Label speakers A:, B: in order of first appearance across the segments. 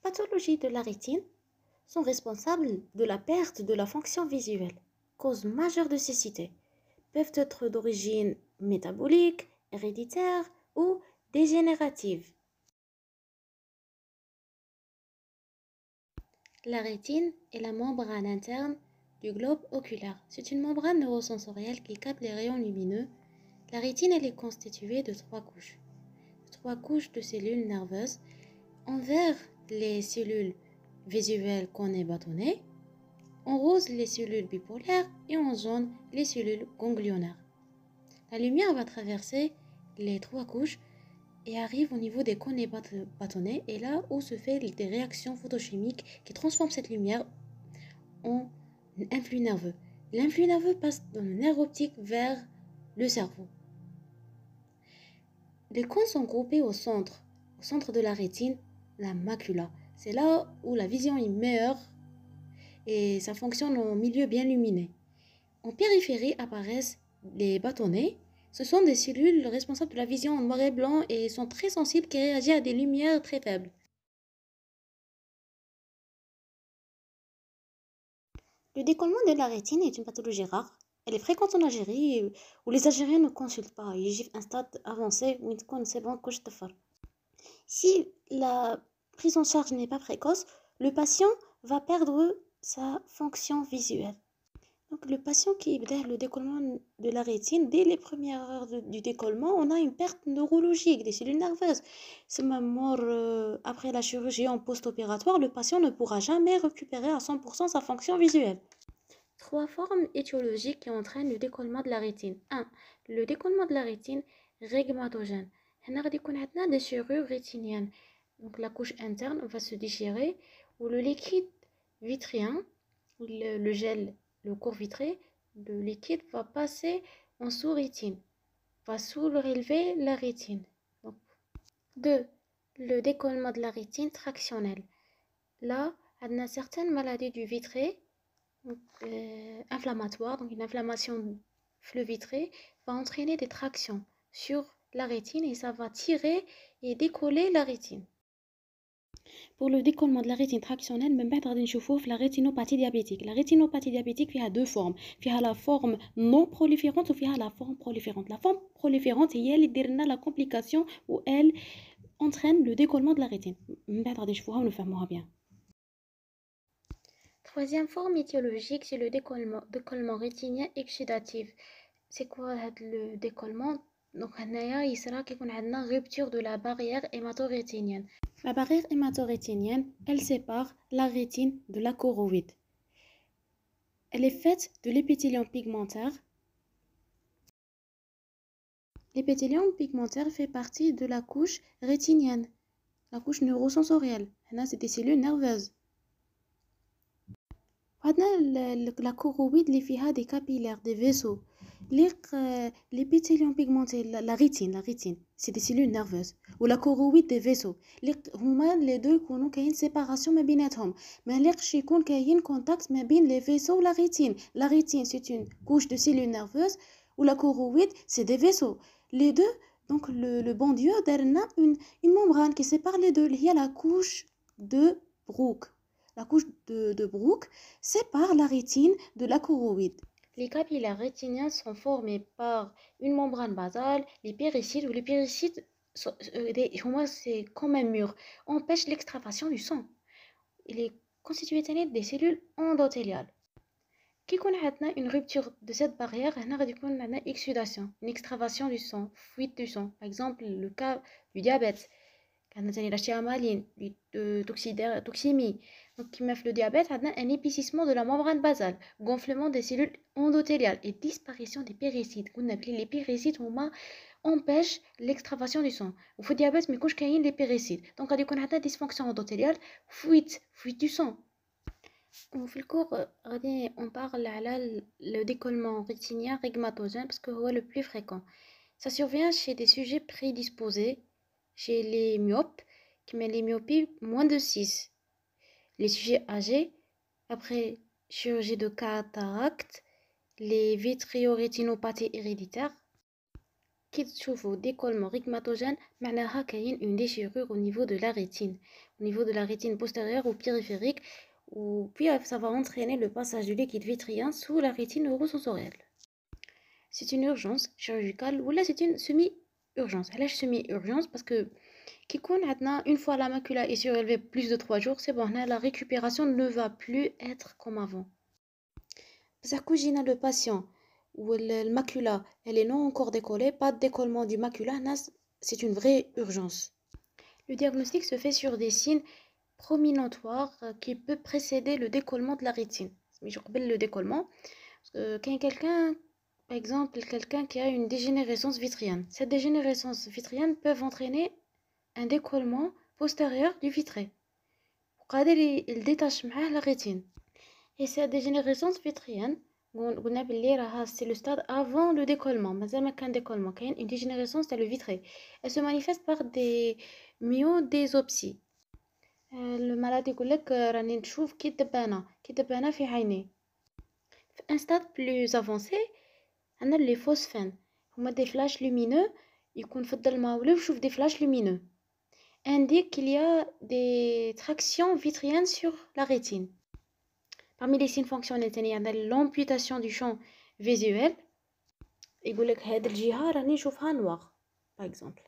A: Pathologies de la rétine sont responsables de la perte de la fonction visuelle. Causes majeures de cécité peuvent être d'origine métabolique, héréditaire ou dégénérative. La rétine est la membrane interne du globe oculaire. C'est une membrane neurosensorielle qui capte les rayons lumineux. La rétine elle est constituée de trois couches. Trois couches de cellules nerveuses. En vert, les cellules visuelles qu'on est bâtonnées. En rose, les cellules bipolaires et en jaune, les cellules ganglionnaires. La lumière va traverser les trois couches et arrive au niveau des cônes bâtonnets et là où se fait des réactions photochimiques qui transforment cette lumière en influx nerveux. L'influx nerveux passe dans le nerf optique vers le cerveau. Les cônes sont groupés au centre de la rétine, la macula. C'est là où la vision est meilleure et ça fonctionne en milieu bien lumineux. En périphérie apparaissent les bâtonnets. Ce sont des cellules responsables de la vision en noir et blanc et sont très sensibles qui réagissent à des lumières très faibles. Le décollement de la rétine est une pathologie rare. Elle est fréquente en Algérie où les Algériens ne consultent pas. Ils vivent un stade avancé où ils connaissent bon que je te fais. Si la prise en charge n'est pas précoce, le patient va perdre sa fonction visuelle. Donc, le patient qui a le décollement de la rétine, dès les premières heures du décollement, on a une perte neurologique des cellules nerveuses. C'est même mort après la chirurgie en post-opératoire, le patient ne pourra jamais récupérer à 100% sa fonction visuelle. Trois formes étiologiques qui entraînent le décollement de la rétine. 1. Le décollement de la rétine régmatogène. On a des déchirures rétiniennes. Donc la couche interne va se déchirer où le liquide vitrien, le gel, le corps vitré, le liquide va passer en sous-rétine, va sous-relever la rétine. 2. Le décollement de la rétine tractionnelle. Là, on a certaines maladies du vitré inflammatoires, donc une inflammation flux vitré va entraîner des tractions sur la rétine et ça va tirer et décoller la rétine. Pour le décollement de la rétine tractionnelle, même بعد غادي نشوفوه في la rétinopathie diabétique. La rétinopathie diabétique فيها deux formes. فيها la forme non proliférante وفيها la forme proliférante. La forme proliférante هي اللي دير لنا la complication où elle entraîne le décollement de la rétine. من بعد غادي نشوفوها ونفهموها bien. Troisième forme étiologique, c'est le décollement rétinien exudatif. C'est quoi le décollement? Donc, il sera qu'il y a une rupture de la barrière hémato-rétinienne. La barrière hémato-rétinienne, elle sépare la rétine de la choroïde. Elle est faite de l'épithélium pigmentaire. L'épithélium pigmentaire fait partie de la couche rétinienne, la couche neurosensorielle. Là, c'est des cellules nerveuses. La choroïde اللي فيها des capillaires, des vaisseaux. L'épithélium pigmentaire, la rétine, c'est des cellules nerveuses. Ou la choroïde des vaisseaux. Les deux يكونوا كاين séparation ما بيناتهم. ما لقش يكون كاين contact ما بين les vaisseaux ou la rétine. La rétine, c'est une couche de cellules nerveuses. Ou la choroïde, c'est des vaisseaux. Les deux, donc le bon Dieu a une membrane qui sépare les deux. Il y a la couche de Brooke. La couche de Brooke sépare la rétine de la choroïde. Les capillaires rétiniens sont formés par une membrane basale, les péricytes, ou les péricytes, c'est comme un mur, empêchent l'extravasation du sang. Il est constitué des cellules endothéliales. Qui connaît une rupture de cette barrière, on a une exsudation, une extravasation du sang, fuite du sang. Par exemple, le cas du diabète. La chiamaline, toxémie. Donc, qui met le diabète, on a un épaississement de la membrane basale, gonflement des cellules endothéliales et disparition des péricytes. On appelle les péricytes, empêchent l'extravasation du sang. Au faut diabète, mais quand il y a les péricytes. Donc, on a une dysfonction endothéliale, fuite du sang. Au fil cours, on parle de le décollement rétinien régmatogène parce que c'est le plus fréquent. Ça survient chez des sujets prédisposés, chez les myopes, qui mettent les myopies moins de 6. Les sujets âgés, après chirurgie de cataracte, les vitréorétinopathies héréditaires, كي تشوفوا décollement rhigmatogène معناها كاين une déchirure au niveau de la rétine, au niveau de la rétine postérieure ou périphérique, ou puis ça va entraîner le passage du liquide vitrien sous la rétine neurosensorielle. C'est une urgence chirurgicale ou là c'est une semi-urgence. علاش semi-urgence parce que كي يكون عندنا une fois la macula est surélevée plus de 3 jours, c'est bon, هنا la récupération ne va plus être comme avant. بصح كون جينا le patient où le macula elle est non encore décollée, pas de décollement du macula, c'est une vraie urgence. Le diagnostic se fait sur des signes prominentoires qui peuvent précéder le décollement de la rétine. Mais je rappelle le décollement. Quand quelqu'un, par exemple, quelqu'un qui a une dégénérescence vitrienne, cette dégénérescence vitrienne peut entraîner un décollement postérieur du vitré. Il détache la rétine. Et cette dégénérescence vitrienne, c'est le stade avant le décollement. Décollement, une dégénérescence dans le vitré. Elle se manifeste par des myodésopsies. Le malade يقول لك راني نشوف كي دبانة في عيني. Un stade plus avancé, on a les phosphènes. هما des flashs lumineux. يكون في الظلمة ولا يشوف des flashs lumineux. Indique qu'il y a des tractions vitriennes sur la rétine. Parmi les signes fonctionnels, il y a l'amputation du champ visuel. يقول لك هاد الجهة راني نشوفها noir, par exemple.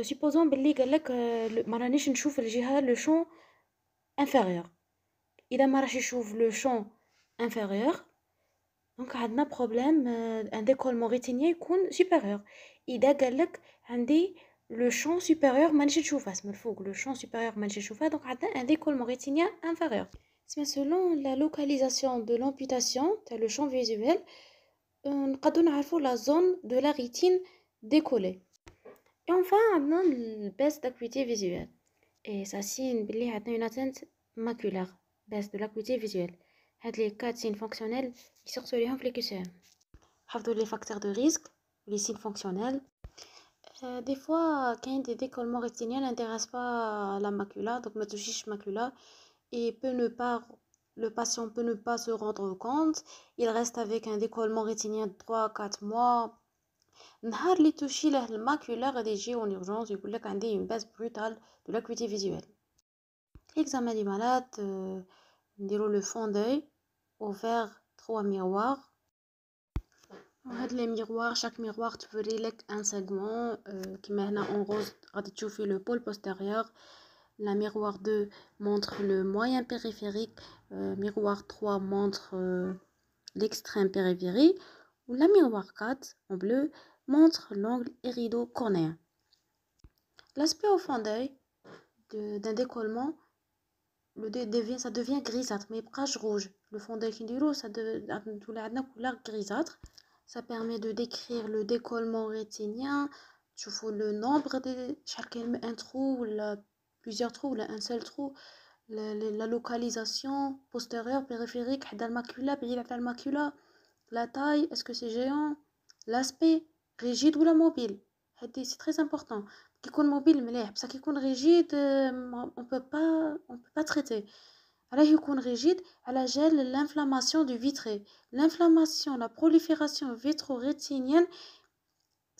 A: Supposons باللي قال لك ما رانيش نشوف الجهة le champ inférieur. إذا ما راش يشوف le champ inférieur, donc عندنا problème un décollement rétinien يكون supérieur. إذا قال لك عندي le champ supérieur مانيش نشوفه اسم الفوق le champ supérieur مانيش نشوفه, donc عندنا un décollement rétinien inférieur. Selon la localisation de l'amputation, le champ visuel, نقدروا نعرفوا la zone de la rétine décollée. Et enfin, on a la baisse d'acuité visuelle. Et ça signe qu'il y a une atteinte maculaire, baisse de l'acuité visuelle. Les 4 signes fonctionnels qui sortent sur les QCM. Les facteurs de risque, les signes fonctionnels. Des fois, quand des décollements rétiniens n'intéressent pas la macula, donc ma touchiche macula, et le patient peut ne pas se rendre compte. Il reste avec un décollement rétinien de 3-4 mois. نهار اللي توشي له الماكولا غادي يجي en urgence يقول لك عندي une baisse brutale de l'acuité visuelle. L'examen du malade, نديرو le fond d'œil ouvert 3 miroirs. هاد les miroirs, chaque miroir توري لك un segment كيما هنا en rose غادي تشوفي le pôle postérieur. La miroir 2 montre le moyen périphérique, miroir 3 montre l'extrême périphérique, ou la miroir 4 en bleu montre l'angle irido-cornéen. L'aspect au fond d'œil d'un décollement, ça devient grisâtre, mais pas rouge. Le fond d'œil ça devient couleur grisâtre. Ça permet de décrire le décollement rétinien. Tu vois le nombre de un trou ou plusieurs trous ou un seul trou. La localisation postérieure, périphérique, la macula, la taille, est-ce que c'est géant, l'aspect rigide ou la mobile. C'est très important. Qui est mobile, mais ça qui est rigide, on peut pas traiter. Alors, il est rigide, elle gèle l'inflammation du vitré. L'inflammation, la prolifération vitro-rétinienne,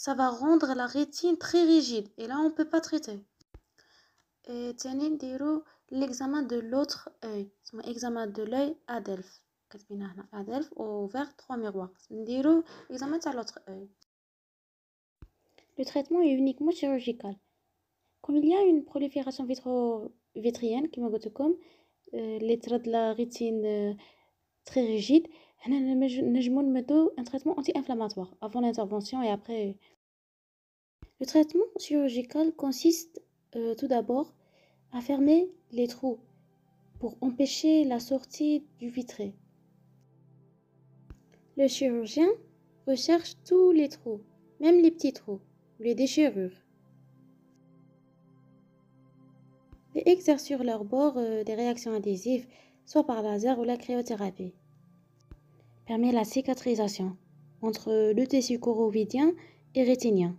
A: ça va rendre la rétine très rigide. Et là, on peut pas traiter. Et tiens, l'examen de l'autre œil. C'est l'examen de l'œil Adelph. Adelph ouvert 3 miroirs. L'examen de l'autre œil. Le traitement est uniquement chirurgical. Comme il y a une prolifération vitro-vitrienne, qui m'a dit comme les traits de la rétine très rigides, nous mettons un traitement anti-inflammatoire avant l'intervention et après. Le traitement chirurgical consiste tout d'abord à fermer les trous pour empêcher la sortie du vitré. Le chirurgien recherche tous les trous, même les petits trous, les déchirures, et exerce sur leur bord des réactions adhésives, soit par laser ou la cryothérapie. Permet la cicatrisation entre le tissu chorovidien et rétinien.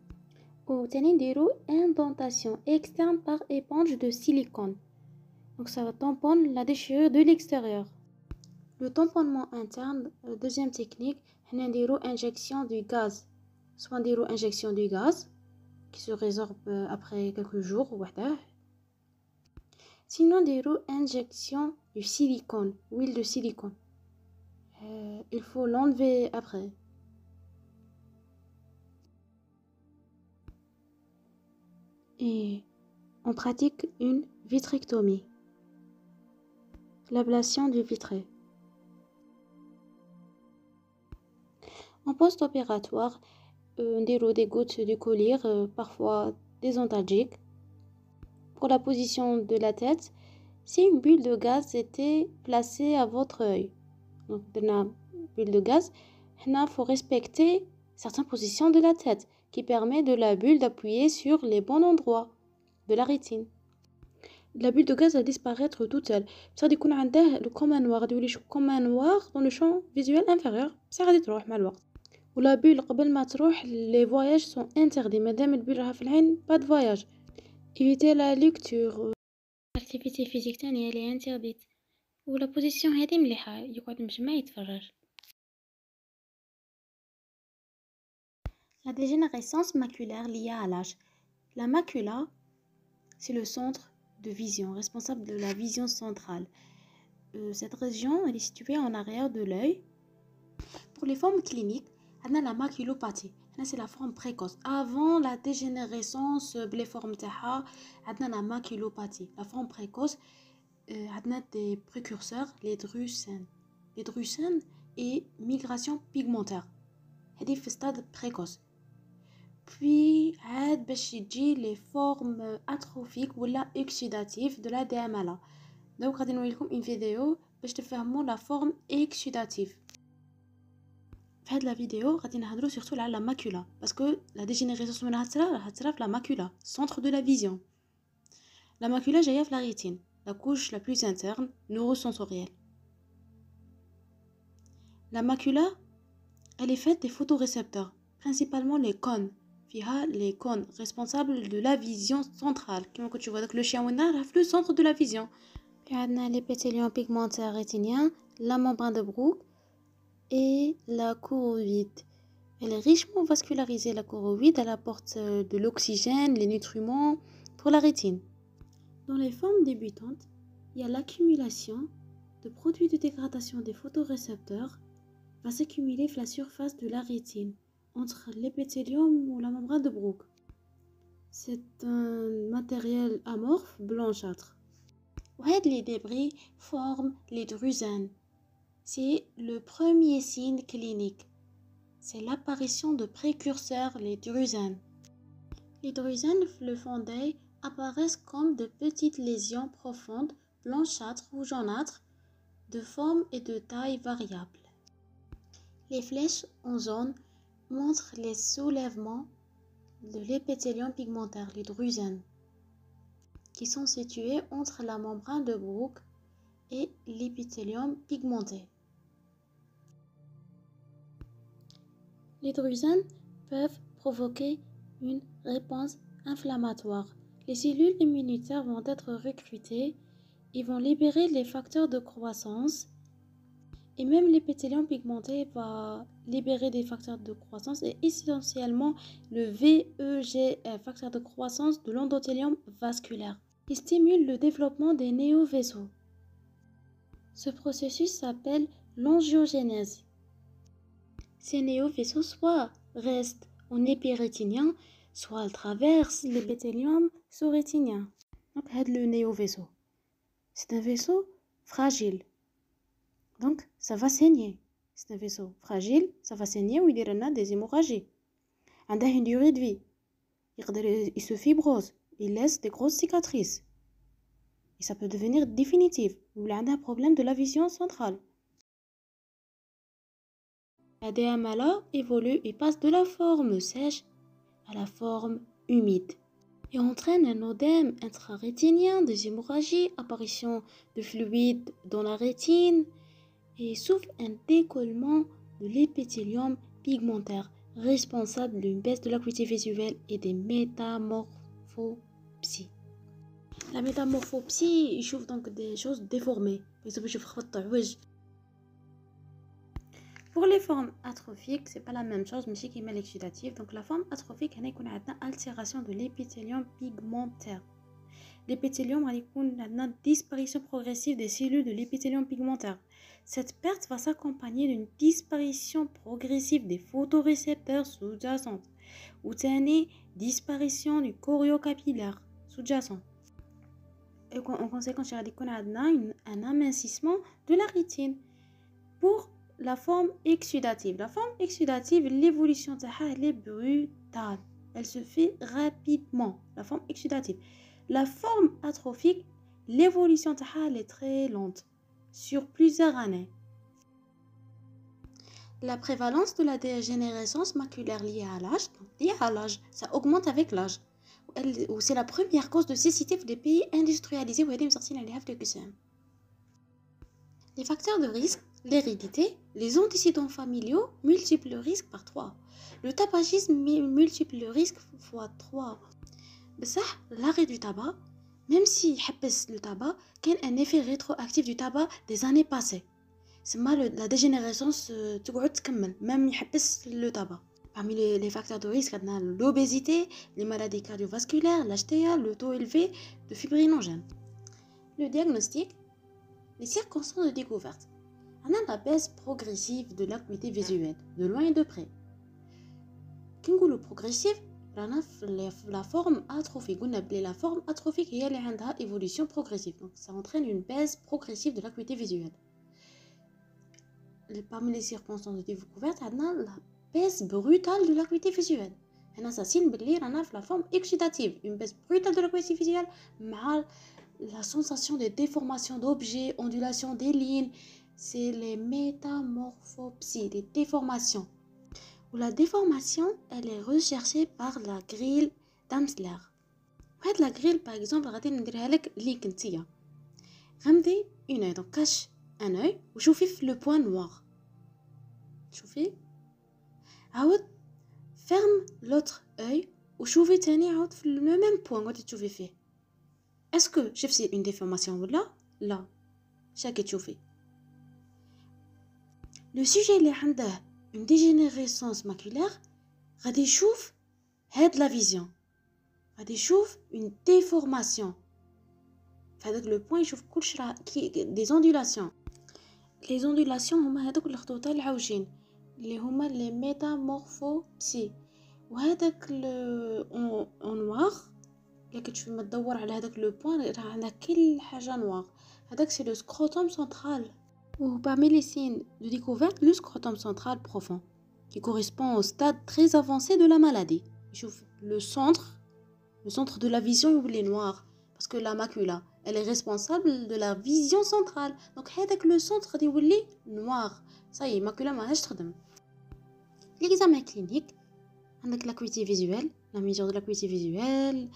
A: Ou نديرو indentation externe par éponge de silicone. Donc ça tamponne la déchirure de l'extérieur. Le tamponnement interne, deuxième technique, نديرو injection du gaz soit نديرو injection du gaz qui se résorbe après quelques jours وحده. Sinon نديرو injection du silicone, huile de silicone. Il faut l'enlever après. Et on pratique une vitrectomie, l'ablation du vitré. En post-opératoire, on déroule des gouttes de collyre, parfois des antalgiques. Pour la position de la tête, si une bulle de gaz était placée à votre œil, donc dans la bulle de gaz, il faut respecter certaines positions de la tête qui permet de la bulle d'appuyer sur les bons endroits de la rétine. La bulle de gaz va disparaître toute seule. Ça يكون عنده le comme un noir, يولي comme un noir dans le champ visuel inférieur. Ça غادي تروح مع الوقت. ولا bulle قبل ما تروح les voyages sont interdits. مادام البول راها في العين pas de voyage. Éviter la lecture. L'activité physique تانية اللي interdite. ولا position هذه مليحة يقعد مجمع يتفرج. La dégénérescence maculaire liée à l'âge. La macula, c'est le centre de vision, responsable de la vision centrale. Cette région elle est située en arrière de l'œil. Pour les formes cliniques, on a la maculopathie. C'est la forme précoce. Avant la dégénérescence, les formes تاعها, on a la maculopathie. La forme précoce, on a des précurseurs, les drusènes. Les drusènes et migration pigmentaire. C'est le stade précoce. Puis, عاد باش يجي les formes atrophiques ou exudatives de la DMLA. Donc, غادي نوريلكم une vidéo باش تفهموا la forme exudative. في هاد la vidéo غادي نهضروا surtout على la macula parce que la dégénérescence منها راح تصرا في la macula, centre de la vision. La macula جايه في la rétine, la couche la plus interne, neurosensorielle. La macula, elle est faite des photorécepteurs, principalement les cônes. فيها les cônes responsables de la vision centrale. كما كنت تشوفوا داك لو شيان وين راه في le centre de la vision. Puis عندنا l'épithélium pigmentaire rétinien, la membrane de Bruch et la choroïde. Elle est richement vascularisée, la choroïde. Elle apporte de l'oxygène, les nutriments pour la rétine. Dans les formes débutantes, il y a l'accumulation de produits de dégradation des photorécepteurs va s'accumuler sur la surface de la rétine, entre l'épithélium ou la membrane de Bruch. C'est un matériel amorphe blanchâtre. Les débris forment les drusènes. C'est le premier signe clinique. C'est l'apparition de précurseurs, les drusènes. Les drusènes, le fond d'œil, apparaissent comme de petites lésions profondes, blanchâtres ou jaunâtres, de forme et de taille variables. Les flèches en jaune montrent les soulèvements de l'épithélium pigmentaire, les drusènes, qui sont situés entre la membrane de Bruch et l'épithélium pigmenté. Les drusènes peuvent provoquer une réponse inflammatoire. Les cellules immunitaires vont être recrutées et vont libérer les facteurs de croissance. Et même l'épithélium pigmenté va libérer des facteurs de croissance et essentiellement le VEGF, facteur de croissance de l'endothélium vasculaire, qui stimule le développement des néovaisseaux. Ce processus s'appelle l'angiogénèse. Ces néovaisseaux soit restent en épirétinien, soit elles traversent l'épithélium sous-rétinien. Donc, le néovaisseau, c'est un vaisseau fragile. Donc, ça va saigner. C'est un vaisseau fragile, ça va saigner ou il y a des hémorragies. Il a une durée de vie. Il se fibrose. Il laisse des grosses cicatrices. Et ça peut devenir définitif. Ou il a un problème de la vision centrale. La DMLA évolue et passe de la forme sèche à la forme humide. Et entraîne un œdème intrarétinien, des hémorragies, apparition de fluide dans la rétine, et souffre un décollement de l'épithélium pigmentaire, responsable d'une baisse de l'acuité visuelle et des métamorphopsies. La métamorphopsie, il trouve donc des choses déformées. Pour les formes atrophiques, c'est pas la même chose, mais c'est qui met l'exudatif. Donc la forme atrophique, il y a une altération de l'épithélium pigmentaire. L'épithélium a une disparition progressive des cellules de l'épithélium pigmentaire. Cette perte va s'accompagner d'une disparition progressive des photorécepteurs sous-jacents ou d'une disparition du choriocapillaire sous-jacent. Et en conséquence, il y a un amincissement de la rétine. Pour la forme exudative. La forme exudative, l'évolution elle est brutale. Elle se fait rapidement. La forme exudative. La forme atrophique, l'évolution elle est très lente, sur plusieurs années. La prévalence de la dégénérescence maculaire liée à l'âge, ça augmente avec l'âge. C'est la première cause de cécité des pays industrialisés où les facteurs de risque, l'hérédité, les antécédents familiaux multiplient le risque par 3. Le tabagisme multiplie le risque fois 3. L'arrêt du tabac, même si le tabac, il y a un effet rétroactif du tabac des années passées. C'est la dégénérescence même le tabac. Parmi les facteurs de risque, on a l'obésité, les maladies cardiovasculaires, l'HTA, le taux élevé de fibrinogène. Le diagnostic, les circonstances de découverte. On a la baisse progressive de l'acuité visuelle, de loin et de près. Quand on dit progressive, la forme atrophique. La forme atrophique est une évolution progressive. Donc, ça entraîne une baisse progressive de l'acuité visuelle. Parmi les circonstances de découverte, on a la baisse brutale de l'acuité visuelle. On a la forme exudative, une baisse brutale de l'acuité visuelle, mais la sensation de déformation d'objets, ondulation des lignes, c'est les métamorphopsies, les déformations. La déformation, elle est recherchée par la grille d'Amsler. La grille, par exemple, on va غمضي une œil, donc cache un œil وشوفي le point noir. شوفي عاود ferme l'autre œil وشوفي تاني عاود في le même point غادي تشوفي فيه. Est-ce que شفتي une déformation ولا لا؟ شاكي تشوفي. Le sujet اللي عنده une dégénérescence maculaire غادي يشوف هاد la vision. غادي يشوف une déformation. فهذاك le point يشوف كلش des ondulations. Les ondulations هما هذوك الخطوط العوجين اللي هما les métamorphopsies. وهذاك en noir اللي كتشوف ما تدور على هذاك le point راه عندها كل حاجه noir. هذاك c'est le scrotum central. Ou parmi les signes de découverte, le scrotum central profond, qui correspond au stade très avancé de la maladie. Le centre de la vision il est noir, parce que la macula, elle est responsable de la vision centrale. Donc, avec le centre il est noir. Ça y est, macula ma تخدم. L'examen clinique, avec l'acuité visuelle, la mesure de l'acuité visuelle,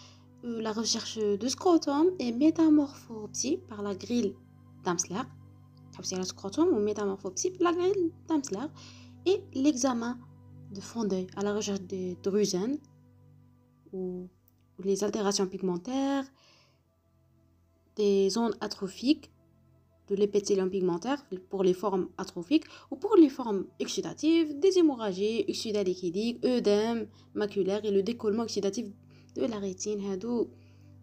A: la recherche de scrotum et métamorphopsie par la grille d'Amsler. Le scrotum ou métamorphopsie la grille d'Amsler et l'examen de fond d'œil à la recherche des drusènes ou les altérations pigmentaires, des zones atrophiques de l'épithélium pigmentaire pour les formes atrophiques ou pour les formes exudatives, des hémorragies, exsudat liquidique, œdème maculaire et le décollement exudatif de la rétine. هادو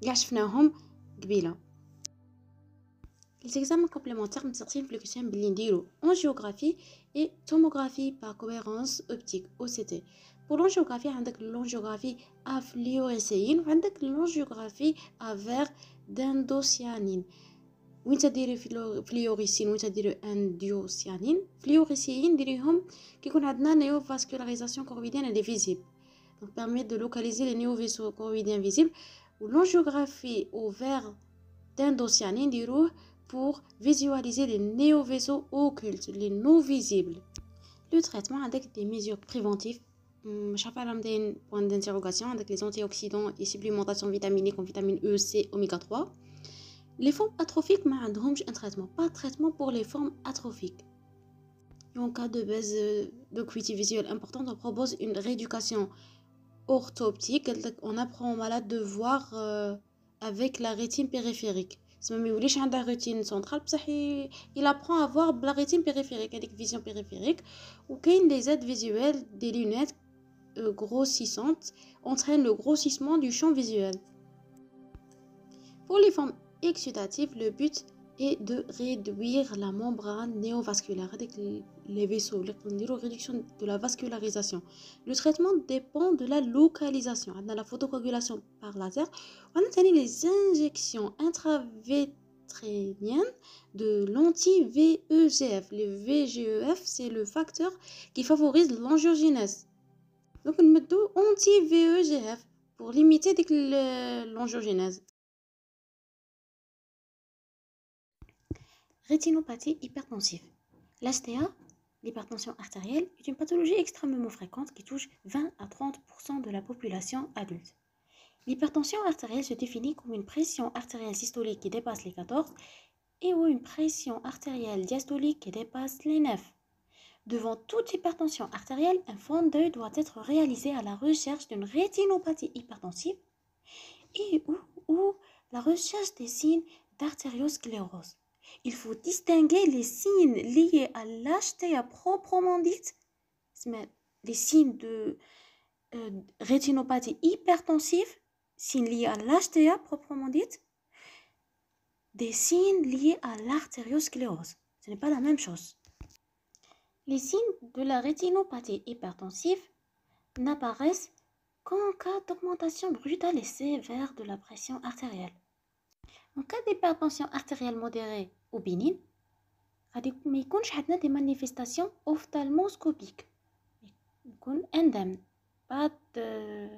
A: كاع شفناهم قبيله. Les examens complémentaires متسقسين في الكسيان باللي نديرو angiographie et tomographie par cohérence optique OCT. Pour l'angiographie عندك l'angiographie à fluorescéine وعندك l'angiographie à verre d'indocyanine. وين تديري فليوريسين وين تديري انديوسيانين. فليوريسين ديريهم كيكون عندنا néovascularisation choroïdienne elle est visible, donc permet de localiser les néovaisseaux choroïdiens visibles. Ou l'angiographie au verre d'indocyanine dirouه pour visualiser les néovaisseaux occultes, les non visibles. Le traitement avec des mesures préventives, point d'interrogation, avec les antioxydants et supplémentation vitaminique comme vitamine E, C, oméga 3. Les formes atrophiques, mais un traitement, pas de traitement pour les formes atrophiques. Et en cas de baisse d'acuité visuelle importante, on propose une rééducation orthoptique. On apprend aux malades de voir avec la rétine périphérique. تسمى ما يوليش عندها روتين سنترال بصح il apprend à voir بلا rétine périphérique هذيك فيزيون périphérique. وكاين des aides visuelles des lunettes grossissantes entraînent le grossissement du champ visuel. Pour les formes exudatives, le but est de réduire la membrane néovasculaire avec les vaisseaux, réduction de la vascularisation. Le traitement dépend de la localisation. On a la photocoagulation par laser, on a les injections intravétréniennes de l'anti-VEGF. Le VEGF, c'est le facteur qui favorise l'angiogénèse. Donc, on met anti-VEGF pour limiter l'angiogénèse. Rétinopathie hypertensive. L'HTA, l'hypertension artérielle, est une pathologie extrêmement fréquente qui touche 20 à 30% de la population adulte. L'hypertension artérielle se définit comme une pression artérielle systolique qui dépasse les 14 et ou une pression artérielle diastolique qui dépasse les 9. Devant toute hypertension artérielle, un fond d'œil doit être réalisé à la recherche d'une rétinopathie hypertensive et ou la recherche des signes d'artériosclérose. Il faut distinguer les signes liés à l'HTA proprement dite, les signes de rétinopathie hypertensive, signes liés à l'HTA proprement dite, des signes liés à l'artériosclérose. Ce n'est pas la même chose. Les signes de la rétinopathie hypertensive n'apparaissent qu'en cas d'augmentation brutale et sévère de la pression artérielle. En cas d'hypertension artérielle modérée ou bénigne, ما يكونش عندنا des manifestations ophtalmoscopiques. يكون indemne. Pas de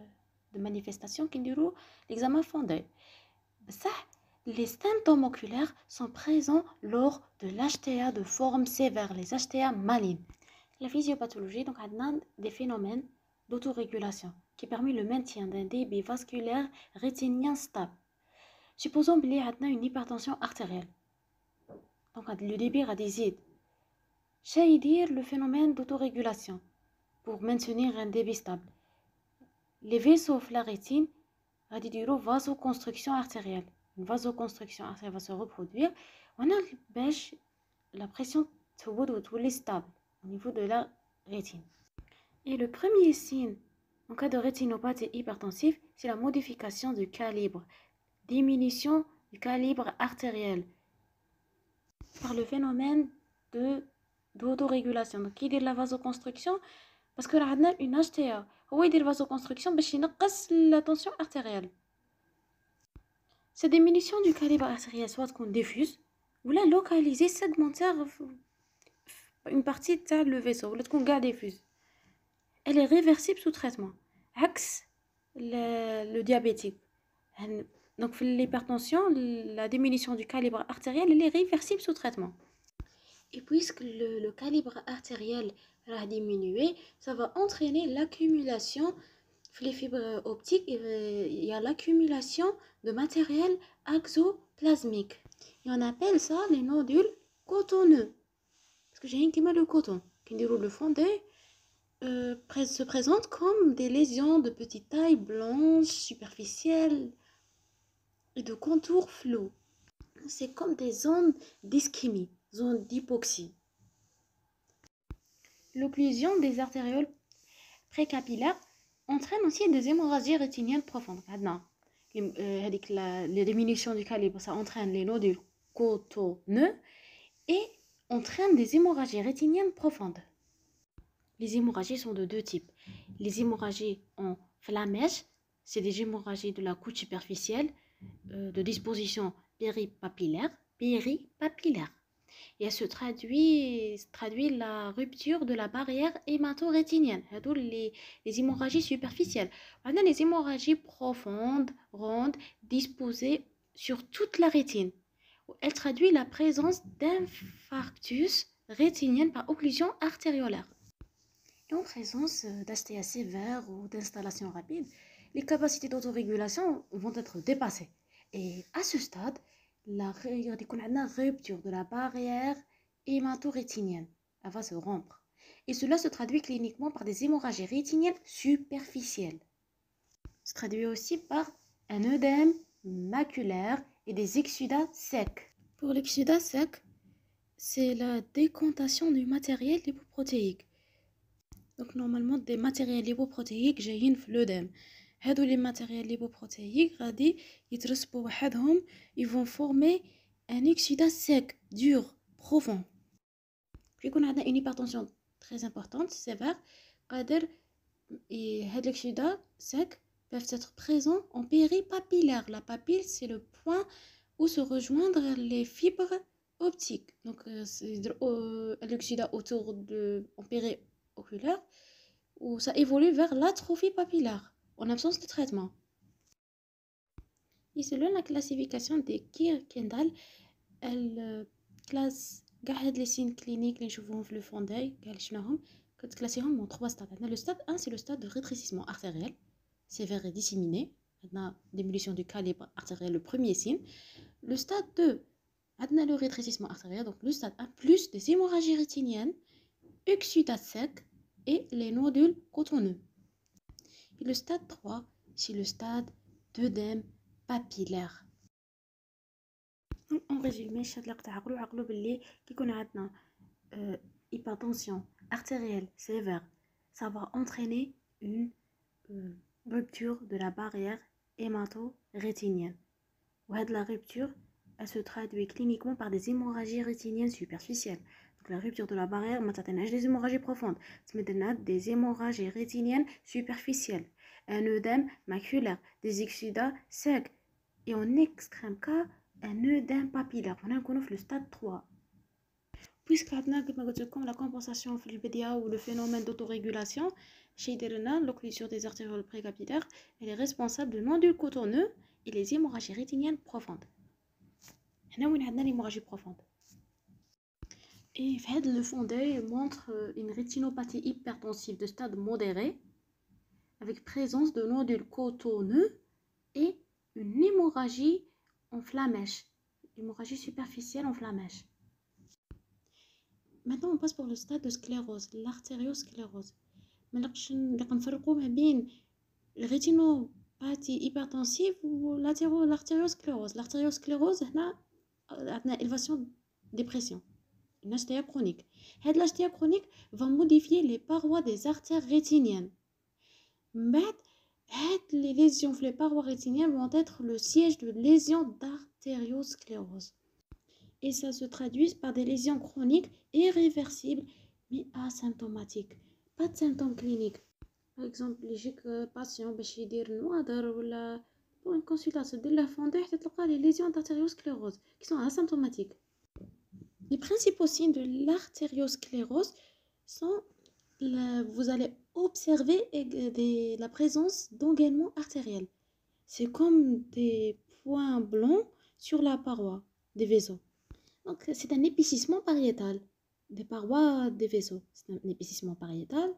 A: manifestations qui نديرو l'examen fond d'œil. بصح les symptômes oculaires sont présents lors de l'HTA de forme sévère, les HTA malignes. La physiopathologie, donc, a des phénomènes d'autorégulation qui permettent le maintien d'un débit vasculaire rétinien stable. Supposons qu'il y a une hypertension artérielle. Donc, le débit a des aides. Dire le phénomène d'autorégulation pour maintenir un débit stable. Les vaisseaux de la rétine ont des vasoconstruction artérielle. Une vasoconstruction artérielle va se reproduire. On a la pression est stable au niveau de la rétine. Et le premier signe en cas de rétinopathie hypertensive, c'est la modification du calibre, diminution du calibre artériel par le phénomène d'autorégulation. Donc, il y a de la vasoconstruction parce que là, on a une HTA. هو يدير vasoconstruction باش ينقص la tension artérielle. Cette diminution du calibre artériel soit qu'on diffuse ou la localisée segmentaire une partie de le vaisseau ou qu'on garde diffuse. Elle est réversible sous traitement. Axe le diabétique. Donc, l'hypertension, la diminution du calibre artériel, elle est réversible sous traitement. Et puisque le calibre artériel va diminuer, ça va entraîner l'accumulation les fibres optiques. Il y a l'accumulation de matériel axoplasmique. Et on appelle ça les nodules cotonneux. Parce que j'ai un qui met le coton, qui déroule le fond d'œil. Se présentent comme des lésions de petite taille blanche, superficielles et de contours flous. C'est comme des zones d'ischémie, zones d'hypoxie. L'occlusion des artérioles précapillaires entraîne aussi des hémorragies rétiniennes profondes. La diminution du calibre, ça entraîne les nodules cotonneux et entraîne des hémorragies rétiniennes profondes. Les hémorragies sont de deux types. Les hémorragies en flammèche, c'est des hémorragies de la couche superficielle de disposition péripapillaire. Et elle se traduit la rupture de la barrière hémato-rétinienne. Les hémorragies superficielles. On a les hémorragies profondes, rondes, disposées sur toute la rétine. Elle traduit la présence d'infarctus rétinien par occlusion artériolaire. Et en présence d'HTA sévère ou d'installation rapide, les capacités d'autorégulation vont être dépassées. Et à ce stade, la rupture de la barrière hémato-rétinienne va se rompre. Et cela se traduit cliniquement par des hémorragies rétiniennes superficielles. Se traduit aussi par un œdème maculaire et des exsudats secs. Pour l'exsudat sec, c'est la décantation du matériel lipoprotéique. Donc normalement des matériels lipoprotéiques جايين في l'œdème. هادو les matériels lipoprotéiques غادي يترسبوا وحدهم, ils vont former un exsudat sec, dur, profond. Puis qu'on a une hypertension très importante, sévère, قادر هاد l'exsudat sec peuvent être présents en péripapillaire. La papille, c'est le point où se rejoindre les fibres optiques. Donc c'est l'exsudat autour de en périoculaire, où ça évolue vers l'atrophie papillaire en absence de traitement. Et selon la classification des Kendall, elle classe les signes cliniques اللي نشوفوهم في le fond d'œil, شناهم كتكلاسيهم en 3 stades. Le stade 1, c'est le stade de rétrécissement artériel sévère et disséminé. Maintenant, diminution du calibre artériel, le premier signe. Le stade 2, on a le rétrécissement artériel, donc le stade 1, plus des hémorragies rétiniennes, exsudat sec et les nodules cotonneux. Et le stade 3, c'est le stade d'œdème papillaire. Donc, en résumé, عقلوا باللي كي يكون عندنا hypertension artérielle sévère, ça va entraîner une rupture de la barrière hémato-rétinienne. La rupture, elle se traduit cliniquement par des hémorragies rétiniennes superficielles. Donc la rupture de la barrière, des hémorragies profondes, des hémorragies rétiniennes superficielles, un œdème maculaire, des exsudats secs, et en extrême cas, un œdème papillaire. On a le stade 3. Puisque comme la compensation ou le phénomène d'autorégulation, chez l'occlusion des artérioles précapillaires, elle est responsable de nodules cotonneux et les hémorragies rétiniennes profondes. On a l'hémorragie profonde. Et le fond d'œil montre une rétinopathie hypertensive de stade modéré avec présence de nodules cotonneux et une hémorragie en flamèche, hémorragie superficielle en flamèche. Maintenant, on passe pour le stade de sclérose, l'artériosclérose. Maintenant, on va la rétinopathie hypertensive ou l'artériosclérose. L'artériosclérose, on a une élévation de pression, une HTA chronique. Cette HTA chronique va modifier les parois des artères rétiniennes. Mais les lésions les parois rétiniennes vont être le siège de lésions d'artériosclérose. Et ça se traduit par des lésions chroniques irréversibles mais asymptomatiques. Pas de symptômes cliniques. Par exemple, les patients pour une consultation de la fondée, les lésions d'artériosclérose qui sont asymptomatiques. Les principaux signes de l'artériosclérose sont vous allez observer la présence d'engainements artériels. C'est comme des points blancs sur la paroi des vaisseaux. Donc, c'est un épicissement pariétal des parois des vaisseaux. C'est un épicissement pariétal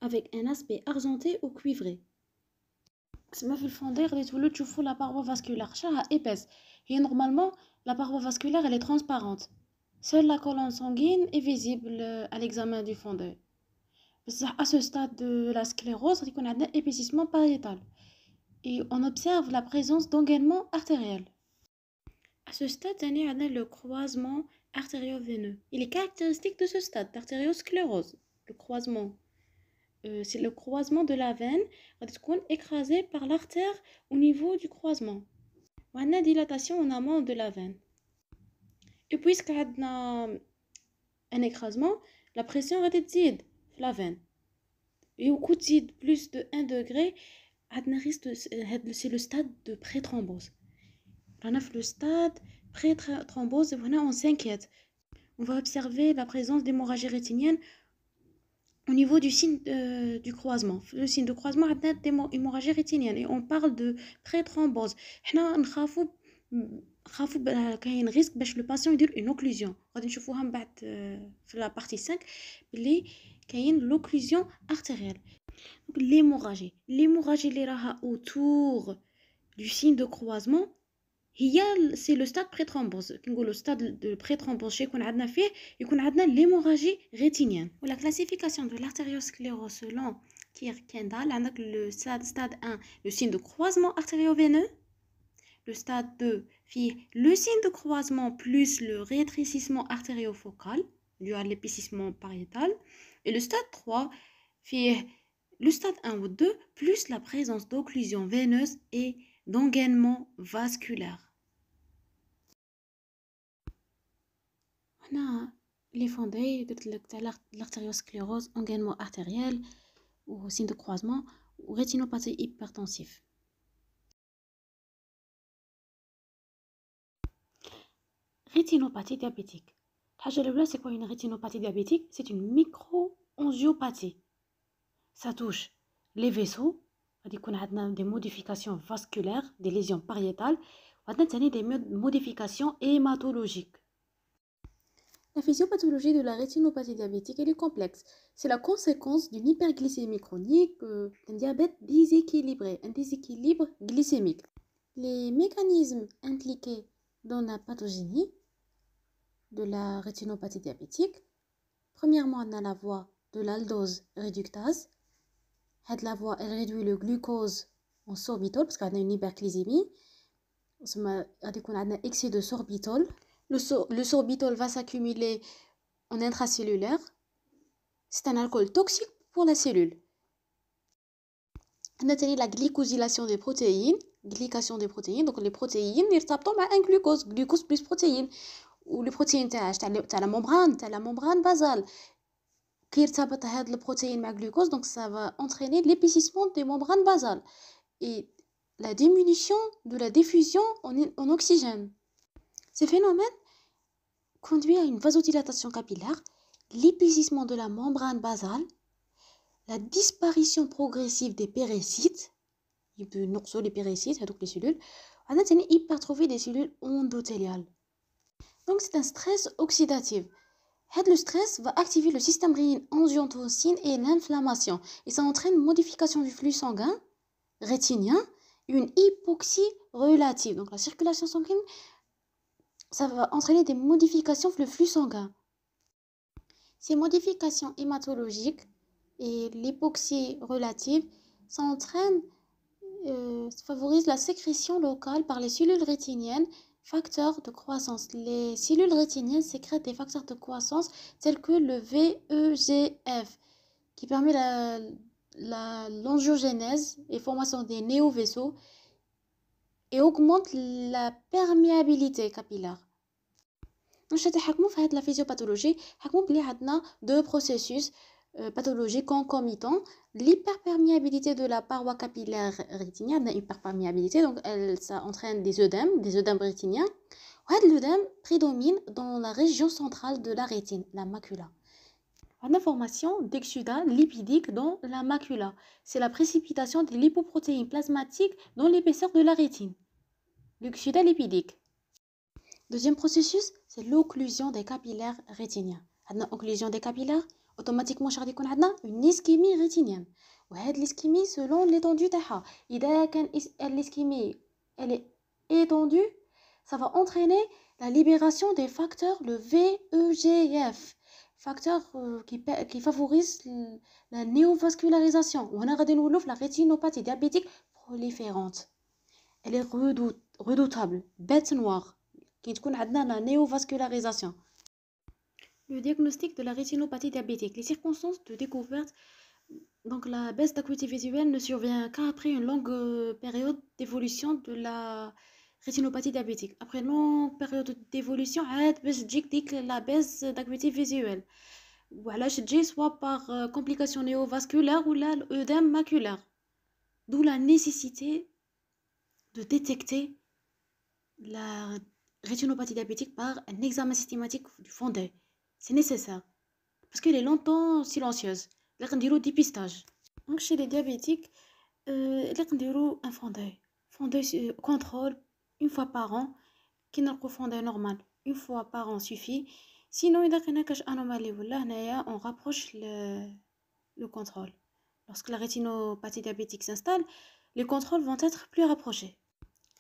A: avec un aspect argenté ou cuivré. C'est ma fondère, la paroi vasculaire épaisse. Et normalement, la paroi vasculaire, elle est transparente. Seule la colonne sanguine est visible à l'examen du fond d'œil. À ce stade de la sclérose, on a un épaississement pariétal. Et on observe la présence d'engainements artériels. À ce stade, on a le croisement artério-veineux. Il est caractéristique de ce stade d'artériosclérose. Le croisement, c'est le croisement de la veine écrasé par l'artère au niveau du croisement. On a une dilatation en amont de la veine. Et puisqu'on a un écrasement, la pression va être la veine. Et au coup de plus de 1 degré, c'est le stade de pré-thrombose. On a le stade pré-thrombose et on s'inquiète. On va observer la présence d'hémorragie rétinienne au niveau du signe du croisement. Le signe de croisement a hémorragie rétinienne et on parle de pré-thrombose. On كاين risque باش le patient يدير une occlusion. غادي نشوفوها من بعد في la partie 5 بلي كاين l'occlusion artérielle. Donc l'hémorragie اللي راها autour du signe de croisement c'est le stade pré-thrombose. Le stade de pré-thrombose يكون عندنا فيه يكون عندنا l'hémorragie rétinienne. La classification de l'artériosclérose selon Kirk Kendall, le stade 1, le signe de croisement artério-veineux. Le stade 2 fait le signe de croisement plus le rétrécissement artériofocal dû à l'épaississement pariétal. Et le stade 3 fait le stade 1 ou 2 plus la présence d'occlusion veineuse et d'engainement vasculaire. On a les fondés de l'artériosclérose, engainement artériel ou signe de croisement ou rétinopathie hypertensive. Rétinopathie diabétique. C'est quoi une rétinopathie diabétique? C'est une micro-angiopathie. Ça touche les vaisseaux, on a des modifications vasculaires, des lésions pariétales, on a des modifications hématologiques. La physiopathologie de la rétinopathie diabétique elle est complexe. C'est la conséquence d'une hyperglycémie chronique, d'un diabète déséquilibré, un déséquilibre glycémique. Les mécanismes impliqués dans la pathogénie de la rétinopathie diabétique, premièrement, on a la voie de l'aldose réductase. La voie elle réduit le glucose en sorbitol parce qu'on a une hyperglycémie. On a un excès de sorbitol. Le sorbitol va s'accumuler en intracellulaire. C'est un alcool toxique pour la cellule. On a la glycosylation des protéines. Glycation des protéines. Donc les protéines, ils s'apportent un glucose. Glucose plus protéines. Ou les protéines, tu as la membrane basale. Qui s'apporte la protéine avec glucose. Donc ça va entraîner l'épaississement des membranes basales. Et la diminution de la diffusion en oxygène. Ces phénomènes conduisent à une vasodilatation capillaire, l'épaississement de la membrane basale, la disparition progressive des péricytes, il peut nous les péricytes, donc les cellules, on a une hypertrophie des cellules endothéliales. Donc c'est un stress oxydatif. Le stress va activer le système rénine-angiotensine et l'inflammation. Et ça entraîne une modification du flux sanguin rétinien, une hypoxie relative. Donc la circulation sanguine, ça va entraîner des modifications dans le flux sanguin. Ces modifications hématologiques et l'hypoxie relative, ça favorise la sécrétion locale par les cellules rétiniennes, facteurs de croissance. Les cellules rétiniennes sécrètent des facteurs de croissance tels que le VEGF, qui permet l'angiogénèse et formation des néovaisseaux et augmente la perméabilité capillaire. Donc, la physiopathologie, il y a deux processus pathologiques concomitants. L'hyperperméabilité de la paroi capillaire rétinienne, hyperperméabilité, donc ça entraîne des œdèmes rétiniens. L'œdème prédomine dans la région centrale de la rétine, la macula. On a formation d'exsudat lipidique dans la macula. C'est la précipitation des lipoprotéines plasmatiques dans l'épaisseur de la rétine. L'exsudat lipidique. Deuxième processus, c'est l'occlusion des capillaires rétiniens. Occlusion des capillaires, automatiquement une ischémie rétinienne. L'ischémie selon l'étendue تاعها. إذا كان l'ischémie elle est étendue, ça va entraîner la libération des facteurs, le VEGF, facteur qui favorise la néovascularisation. On a la rétinopathie diabétique proliférante. Elle est redoutable, bête noire. Qui la néovascularisation. Le diagnostic de la rétinopathie diabétique. Les circonstances de découverte, donc la baisse d'acuité visuelle ne survient qu'après une longue période d'évolution de la rétinopathie diabétique. Après une longue période d'évolution, la baisse d'acuité visuelle. Voilà, soit par complications néovasculaires ou l'œdème maculaire. D'où la nécessité de détecter la rétinopathie diabétique par un examen systématique du fond d'œil. C'est nécessaire parce qu'elle est longtemps silencieuse. Là, on dirait dépistage. Donc chez les diabétiques, là on dirait un fond d'œil. Fond d'œil contrôle une fois par an, qui n'a pas fond d'œil normal. Une fois par an suffit. Sinon, il y a une anomalie. On rapproche le contrôle. Lorsque la rétinopathie diabétique s'installe, les contrôles vont être plus rapprochés.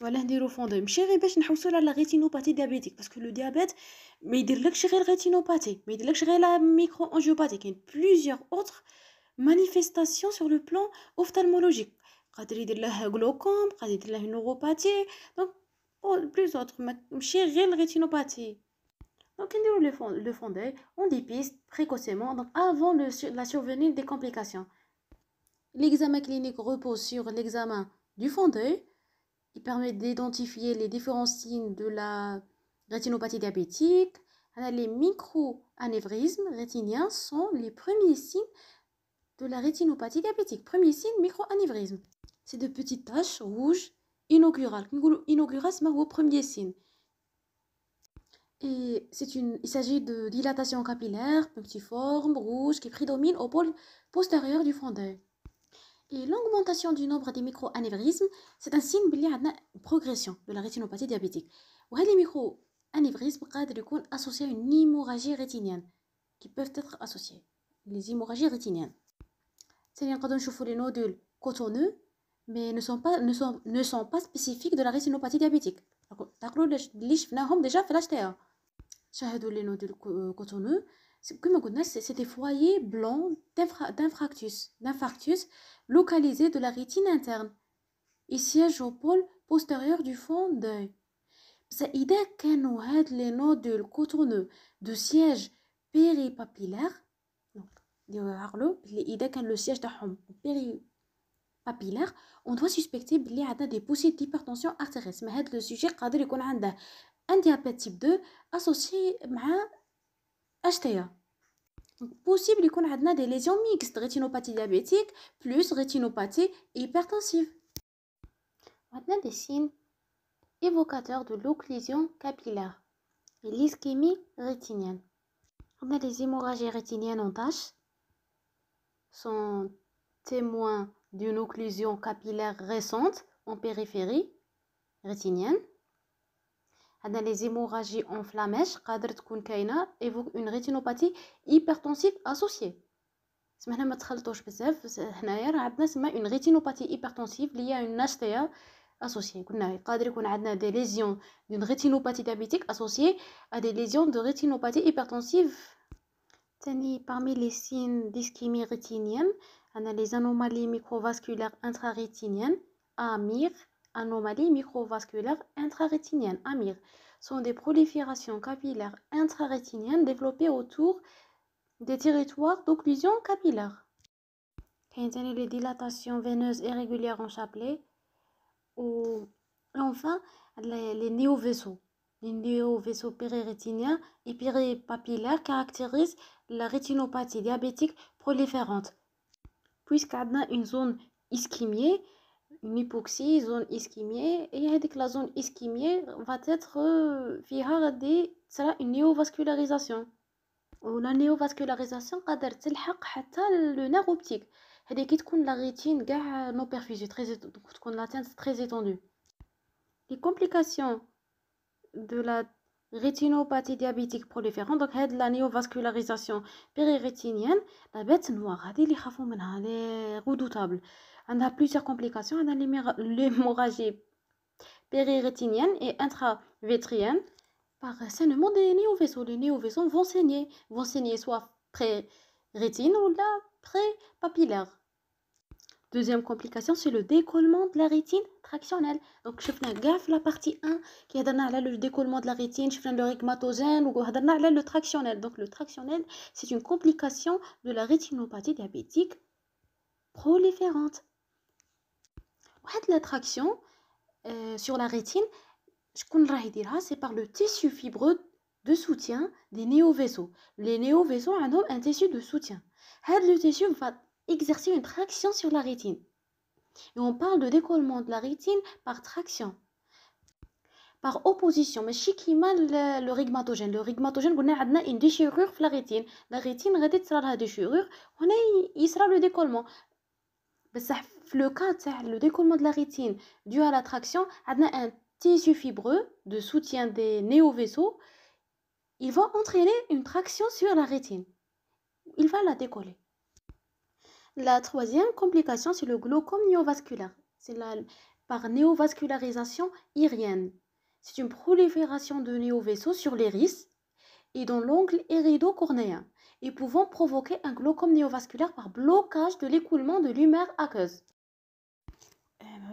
A: Voilà, نديرو فون دو ماشي غير باش نحوسوا على لا ريتينوباثي ديابيتيك باسكو لو ديابيت ما يديرلكش غير ريتينوباثي ما يديرلكش غير لا ميكرو انجيوباثي كاين بليزيور اوتر مانيفيستاسيون سور لو بلان اوفثالمولوجيك قادر يدير له غلوكوم قادر يدير له نوروباثي دونك plus autres, ماشي غير الريتينوباثie. Donc, le fond d'œil, on dépiste précocement, donc avant la survenue des complications. L'examen clinique repose sur l'examen du fond d'œil. Il permet d'identifier les différents signes de la rétinopathie diabétique. Les micro-anévrismes rétiniens sont les premiers signes de la rétinopathie diabétique. Premier signe, micro-anévrisme. C'est de petites taches rouges inaugurales. Inaugurales, c'est le premier signe. Et il s'agit de dilatation capillaire, punctiforme, rouge, qui prédomine au pôle postérieur du fond d'œil. Et l'augmentation du nombre des micro-anévrismes, c'est un signe qu'il y a une progression de la rétinopathie diabétique. Et les micro-anévrismes peuvent être associés à une hémorragie rétinienne, qui peuvent être associés. Les hémorragies rétiniennes. C'est-à-dire qu'on peut voir les nodules cotonneux, mais ne sont pas spécifiques de la rétinopathie diabétique. تقولوا اللي شفناهم déjà في الاشتها شاهدوا les nodules cotonneux. Comme on a dit, c'est des foyers blancs d'infarctus localisés de la rétine interne et siègent au pôle postérieur du fond d'œil. إذا كانوا هاد les nodules cotonneux de siège péripapillaire, إذا كان le siège تاعهم péripapillaire, on doit suspecter بلي عندنا des poussées d'hypertension artérielle. Mais هاد le sujet قادر يكون عنده un diabète type 2 associé مع HTA. Donc, possible يكون عندنا des lésions mixtes, rétinopathie diabétique plus rétinopathie hypertensive. Maintenant des signes évocateurs de l'occlusion capillaire et l'ischémie rétinienne. On a les hémorragies rétiniennes en taches sont témoins d'une occlusion capillaire récente en périphérie rétinienne. On a les hémorragies en flamèche قادر تكون كاينه évoque une rétinopathie hypertensive associée. سمحنا ما تخلطوش بزاف هنايا راه عندنا سما une rétinopathie hypertensive اللي هي une HTA associée. قلنا قادر يكون عندنا des lésions d'une rétinopathie diabétique associées à des lésions de rétinopathie hypertensive. تاني parmi les signes d'ischémie rétinienne, on a les anomalies microvasculaires intrarétiniennes AMIR. Anomalies microvasculaires intrarétiniennes AMIR sont des proliférations capillaires intrarétiniennes développées autour des territoires d'occlusion capillaire. كاين les dilatations veineuses irrégulières en chapelet ou enfin les néovaisseaux. Les néovaisseaux périrétiniens et péripapillaires caractérisent la rétinopathie diabétique proliférante. Puisqu'on a une zone ischémiée, une hypoxie, zone ischémiée, et la zone ischémiée va être sera une néovascularisation. Ou la néovascularisation قادر تلحق حتى le nerf optique. هذه كي تكون la rétine كاع non perfusée, تكون l'atteinte très étendue. Les complications de la rétinopathie diabétique proliférante, donc la néovascularisation périrétinienne, la bête noire, هذه اللي يخافوا منها, les redoutables. On a plusieurs complications. On a l'hémorragie périrétinienne et intravétrienne par saignement des néovaisseaux. Les néovaisseaux vont saigner soit pré-rétine ou la pré-papillaire. Deuxième complication, c'est le décollement de la rétine tractionnelle. Donc, je fais la partie 1 qui a le décollement de la rétine, je fais le rhigmatogène ou le tractionnel. Donc, le tractionnel, c'est une complication de la rétinopathie diabétique proliférante. La traction sur la rétine, c'est par le tissu fibreux de soutien des néovaisseaux. Les néovaisseaux ont un tissu de soutien. Le tissu va exercer une traction sur la rétine. Et on parle de décollement de la rétine par traction. Par opposition, mais le rhigmatogène. Le rhigmatogène, on a une déchirure de la rétine. La rétine, la déchirure, il sera le décollement. Le cas le décollement de la rétine dû à la traction, on a un tissu fibreux de soutien des néovaisseaux. Il va entraîner une traction sur la rétine. Il va la décoller. La troisième complication, c'est le glaucome néovasculaire. C'est par néovascularisation irienne. C'est une prolifération de néovaisseaux sur l'iris et dans l'angle irido-cornéen, et pouvant provoquer un glaucome néovasculaire par blocage de l'écoulement de l'humère aqueuse.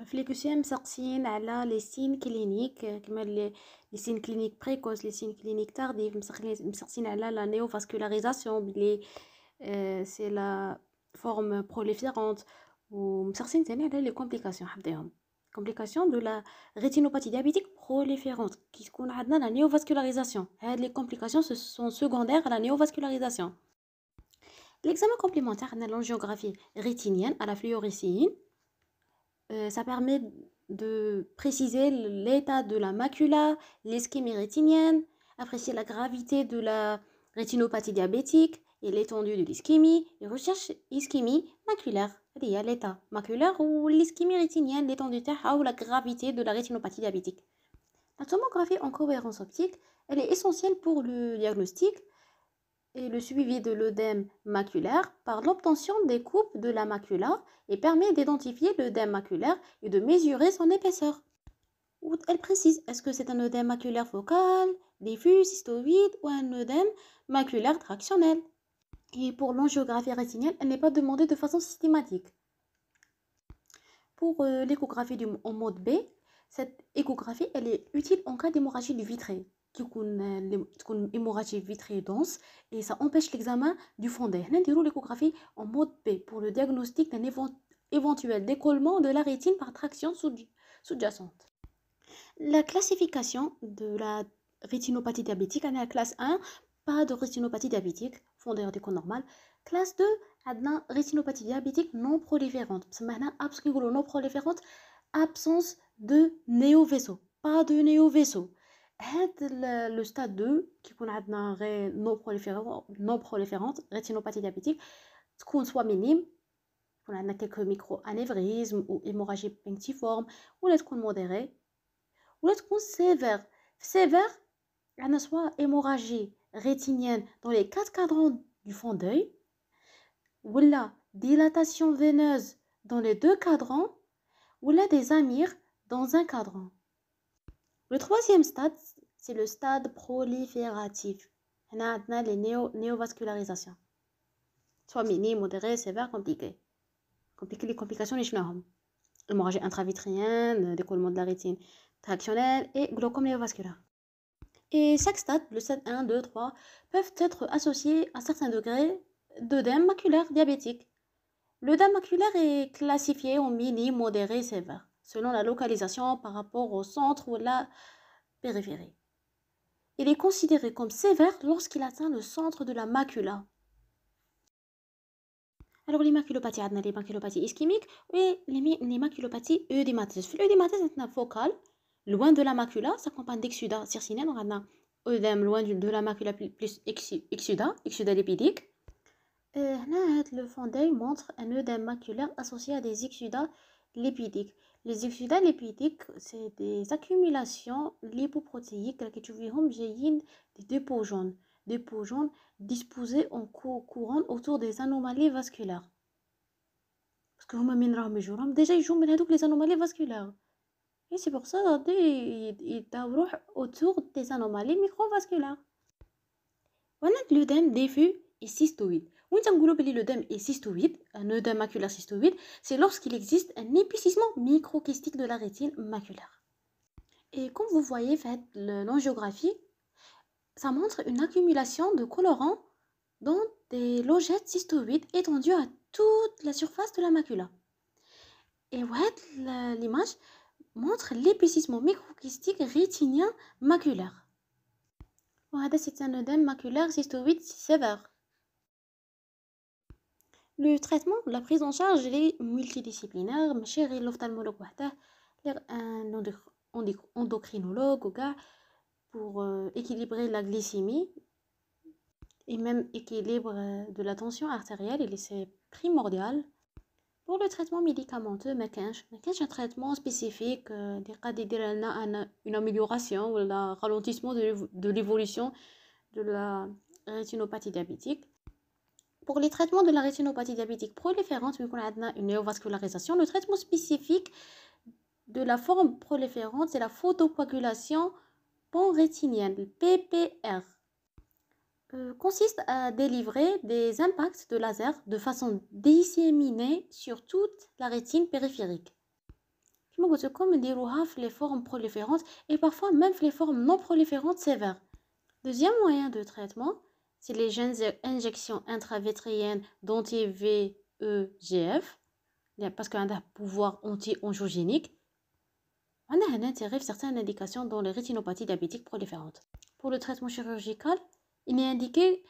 A: في لي كوسيام مسقسين على لي سين كلينيك كما لي سين كلينيك بريكوس لي سين كلينيك تارديف مسقسين على لا نيوفاسكولاريزاسيون بلي سي لا فورم بروليفيرونت ومسقسين ثاني على لي كومبليكاسيون حداهم كومبليكاسيون دو لا ريتينوباثي ديابيتيك بروليفيرونت كي تكون عندنا لا نيوفاسكولاريزاسيون هاد لي كومبليكاسيون سون سكوندير على لا نيوفاسكولاريزاسيون. L'examen complémentaire de l'angiographie rétinienne à la fluorescine, ça permet de préciser l'état de la macula, l'ischémie rétinienne, apprécier la gravité de la rétinopathie diabétique et l'étendue de l'ischémie, et recherche ischémie maculaire, c'est-à-dire l'état maculaire ou l'ischémie rétinienne, l'étendue ou la gravité de la rétinopathie diabétique. La tomographie en cohérence optique, elle est essentielle pour le diagnostic et le suivi de l'œdème maculaire par l'obtention des coupes de la macula et permet d'identifier l'œdème maculaire et de mesurer son épaisseur. Elle précise, est-ce que c'est un œdème maculaire focal, diffus, cystoïde ou un œdème maculaire tractionnel? Et pour l'angiographie rétinienne, elle n'est pas demandée de façon systématique. Pour l'échographie en mode B, cette échographie elle est utile en cas d'hémorragie du vitré. تكون hémorragie vitrée dense et ça empêche l'examen du fond d'œil. On a l'échographie en mode B pour le diagnostic d'un éventuel décollement de la rétine par traction sous-jacente. La classification de la rétinopathie diabétique, on a la classe 1, pas de rétinopathie diabétique, fond d'œil déco normal. Classe 2, on a rétinopathie diabétique non proliférante. Non proliférante, absence de néovaisseau, pas de néovaisseau. Le stade 2 qui est non proliférante rétinopathie diabétique soit minime on a quelques micro-anévrismes ou hémorragie punctiforme ou modérée ou sévère on a soit hémorragie rétinienne dans les 4 cadrans du fond d'œil ou la dilatation veineuse dans les 2 cadrans ou la des amyres dans un cadran. Le troisième stade, c'est le stade prolifératif. On a les néovascularisations. Soit minime, modéré, sévère, compliqué. Les complications, les chenahom. Hémorragie intravitrienne, décollement de la rétine tractionnelle et glaucome néovasculaire. Et chaque stade, le stade 1, 2, 3, peuvent être associés à certains degrés d'œdème maculaire diabétique. L'œdème maculaire est classifié en minime, modéré, sévère, selon la localisation par rapport au centre ou la périphérie. Il est considéré comme sévère lorsqu'il atteint le centre de la macula. Alors les maculopathies, on a les maculopathies ischémiques et les maculopathies œdémateuses. L'œdémateuse est focale, loin de la macula, s'accompagne d'exsudat circinien. On a œdème loin de la macula plus exsudat lipidique. Le fond d'œil montre un œdème maculaire associé à des exsudats lipidiques. Les exsudats lipidiques, c'est des accumulations lipoprotéiques qui des dépôts jaunes disposés en couronne autour des anomalies vasculaires. Parce que déjà ils jouent les anomalies vasculaires. Et c'est pour ça qu'ils sont autour des anomalies microvasculaires. On a l'œdème diffus et cystoïde. L'œdème est cystoïde, un œdème maculaire cystoïde, c'est lorsqu'il existe un épaississement microkystique de la rétine maculaire. Et comme vous voyez, l'angiographie, ça montre une accumulation de colorants dans des logettes cystoïdes étendues à toute la surface de la macula. Et l'image montre l'épaississement microkystique rétinien maculaire. C'est un œdème maculaire cystoïde sévère. Le traitement, la prise en charge, elle est multidisciplinaire. Chez l'ophtalmologue, un endocrinologue pour équilibrer la glycémie et même équilibre de la tension artérielle, et c'est primordial. Pour le traitement médicamenteux, mais un traitement spécifique, une amélioration ou un ralentissement de l'évolution de la rétinopathie diabétique. Pour les traitements de la rétinopathie diabétique proliférante, vu qu'on a une néovascularisation, le traitement spécifique de la forme proliférante, c'est la photocoagulation panrétinienne, le PPR. Consiste à délivrer des impacts de laser de façon disséminée sur toute la rétine périphérique. كما قلت لكم نديروها في les formes proliférantes et parfois même في les formes non proliférantes sévères. Deuxième moyen de traitement, c'est les injections intravétriennes d'anti-VEGF parce qu'un a pouvoir anti-angiogénique. On a un intérêt pour certaines indications dans les rétinopathies diabétiques proliférantes. Pour le traitement chirurgical, il est indiqué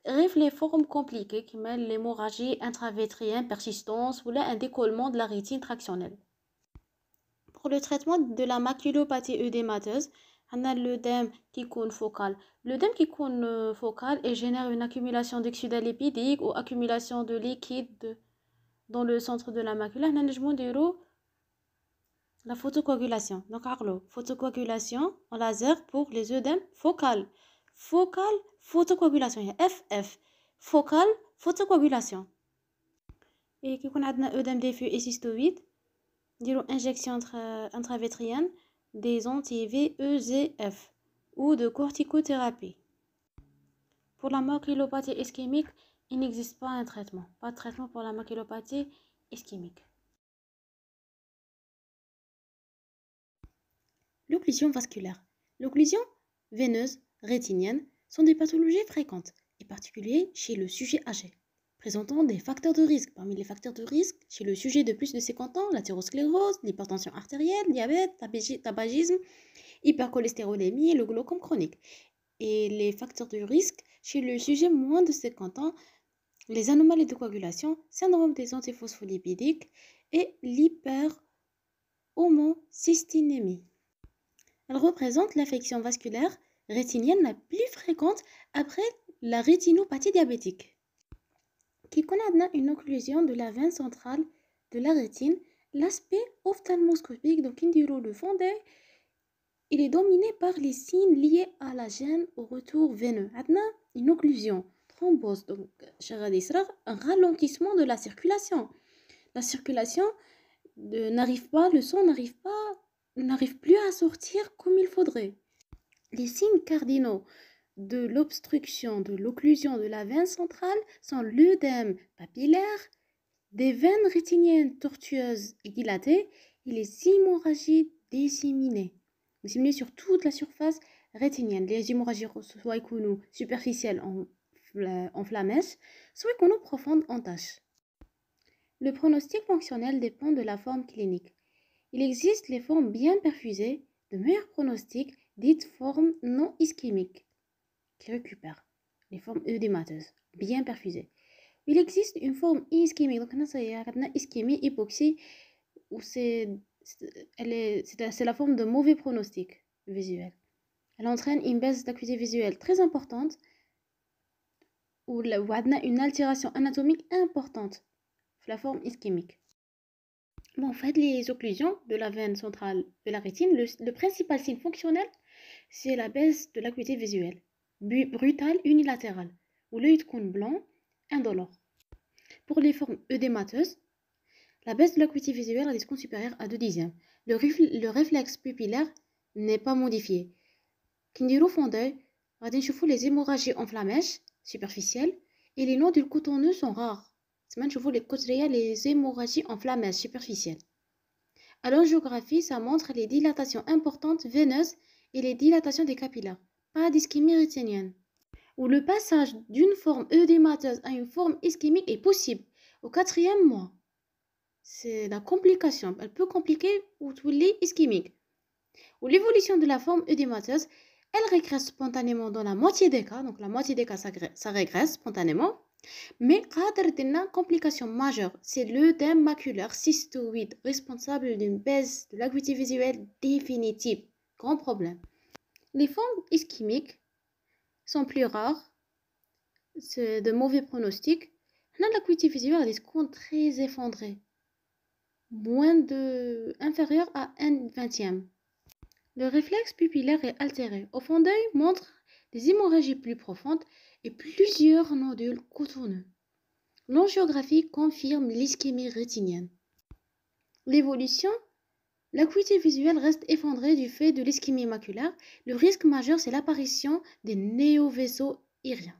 A: les formes compliquées qui mêlent l'hémorragie intravétrienne persistance ou un décollement de la rétine tractionnelle. Pour le traitement de la maculopathie œdémateuse, on a l'œdème qui est focal. L'œdème qui est focal et génère une accumulation d'oxydalipidique ou accumulation de liquide dans le centre de la macula. On a la photocoagulation. Donc, photocoagulation en laser pour les œdèmes focales. Focal, photocoagulation. FF. Focal, photocoagulation. Et qui on a un œdème diffus et cystoïde, dire injection intravétrienne des anti-VEGF ou de corticothérapie. Pour la maculopathie ischémique, il n'existe pas un traitement. Pas de traitement pour la maculopathie ischémique. L'occlusion vasculaire. L'occlusion veineuse rétinienne sont des pathologies fréquentes, et particulières chez le sujet âgé, présentant des facteurs de risque. Parmi les facteurs de risque, chez le sujet de plus de 50 ans, l'athérosclérose, l'hypertension artérielle, le diabète, tabagisme, hypercholestérolémie et le glaucome chronique. Et les facteurs de risque chez le sujet moins de 50 ans, les anomalies de coagulation, syndrome des antiphospholipidiques et l'hyperhomocystinémie. Elle représente l'affection vasculaire rétinienne la plus fréquente après la rétinopathie diabétique. Qui connaît une occlusion de la veine centrale de la rétine, l'aspect ophtalmoscopique, donc le fond d'œil, il est dominé par les signes liés à la gêne au retour veineux. Une occlusion, thrombose, donc un ralentissement de la circulation. La circulation n'arrive pas, le sang n'arrive plus à sortir comme il faudrait. Les signes cardinaux de l'obstruction de l'occlusion de la veine centrale sont l'œdème papillaire, des veines rétiniennes tortueuses et dilatées et les hémorragies disséminées sur toute la surface rétinienne. Les hémorragies soit superficielles en flamèche, soit profondes en taches. Le pronostic fonctionnel dépend de la forme clinique. Il existe les formes bien perfusées, de meilleurs pronostics, dites formes non ischémiques, qui récupèrent les formes œdémateuses, bien perfusées. Il existe une forme ischémique, donc on a ischémie, hypoxie, où c'est la forme de mauvais pronostic visuel. Elle entraîne une baisse d'acuité visuelle très importante, ou une altération anatomique importante, la forme ischémique. Bon, en fait, les occlusions de la veine centrale de la rétine, le principal signe fonctionnel, c'est la baisse de l'acuité visuelle, brutale unilatérale, où l'œil est blanc, indolore. Pour les formes œdémateuses, la baisse de l'acuité visuelle a des secondes supérieures à 2/10. Le réflexe pupillaire n'est pas modifié. Quand au fond d'œil, les hémorragies en flamèche superficielles et les nodules cotonneux sont rares. Les hémorragies en flamèche superficielles. À l'angiographie, ça montre les dilatations importantes veineuses et les dilatations des capillaires, pas d'ischémie rétinienne. Où le passage d'une forme œdémateuse à une forme ischémique est possible au 4e mois. C'est la complication. Elle peut compliquer ou les ischémique. Où l'évolution de la forme œdémateuse, elle régresse spontanément dans la moitié des cas. Donc la moitié des cas, ça régresse spontanément. Mais une complication majeure, c'est l'œdème maculaire cystoïde, responsable d'une baisse de l'acuité visuelle définitive. Grand problème. Les formes ischémiques sont plus rares, c'est de mauvais pronostics. L'acuité visuelle a des secondes très effondrées, inférieur à 1/20. Le réflexe pupillaire est altéré. Au fond d'œil montre des hémorragies plus profondes et plusieurs nodules cotonneux. L'angiographie confirme l'ischémie rétinienne. L'évolution, l'acuité visuelle reste effondrée du fait de l'ischémie maculaire. Le risque majeur, c'est l'apparition des néovaisseaux iriens.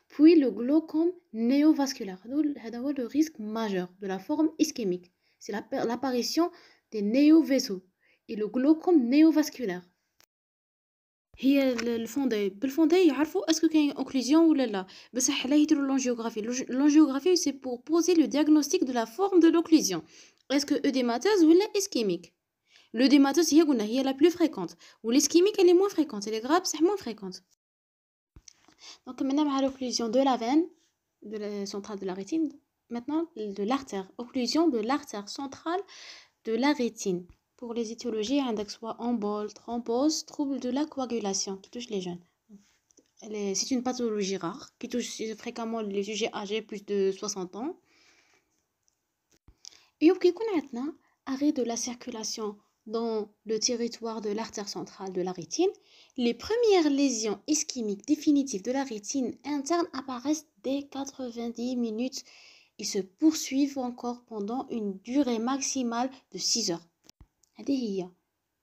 A: Puis le glaucome néovasculaire. C'est le risque majeur de la forme ischémique. C'est l'apparition des néovaisseaux et le glaucome néovasculaire. هي الفوندي بالفوندي يعرفوا اسكو كاين اوكلوزيون ولا لا بصح لا يديروا لونجيوغرافي سي بور بوزي لو دياغنوستيك دو لا فورم دو لوكلوزيون اسكو اديماتوز ولا اسكيميك لوديماتوز هي قلنا هي لا بلو فريكونت والاسكيميك اللي موان فريكونت اللي غراب بصح موان فريكونت دونك كملنا مع l'occlusion de la veine de la centrale de la rétine maintenant de l'artère occlusion de l'artère centrale de la rétine. Pour les étiologies, عندك soit embole, thrombose, trouble de la coagulation qui touche les jeunes. C'est une pathologie rare qui touche fréquemment les sujets âgés plus de 60 ans. Et puis on a arrêt de la circulation dans le territoire de l'artère centrale de la rétine. Les premières lésions ischémiques définitives de la rétine interne apparaissent dès 90 minutes. Ils se poursuivent encore pendant une durée maximale de 6 heures. هذه هي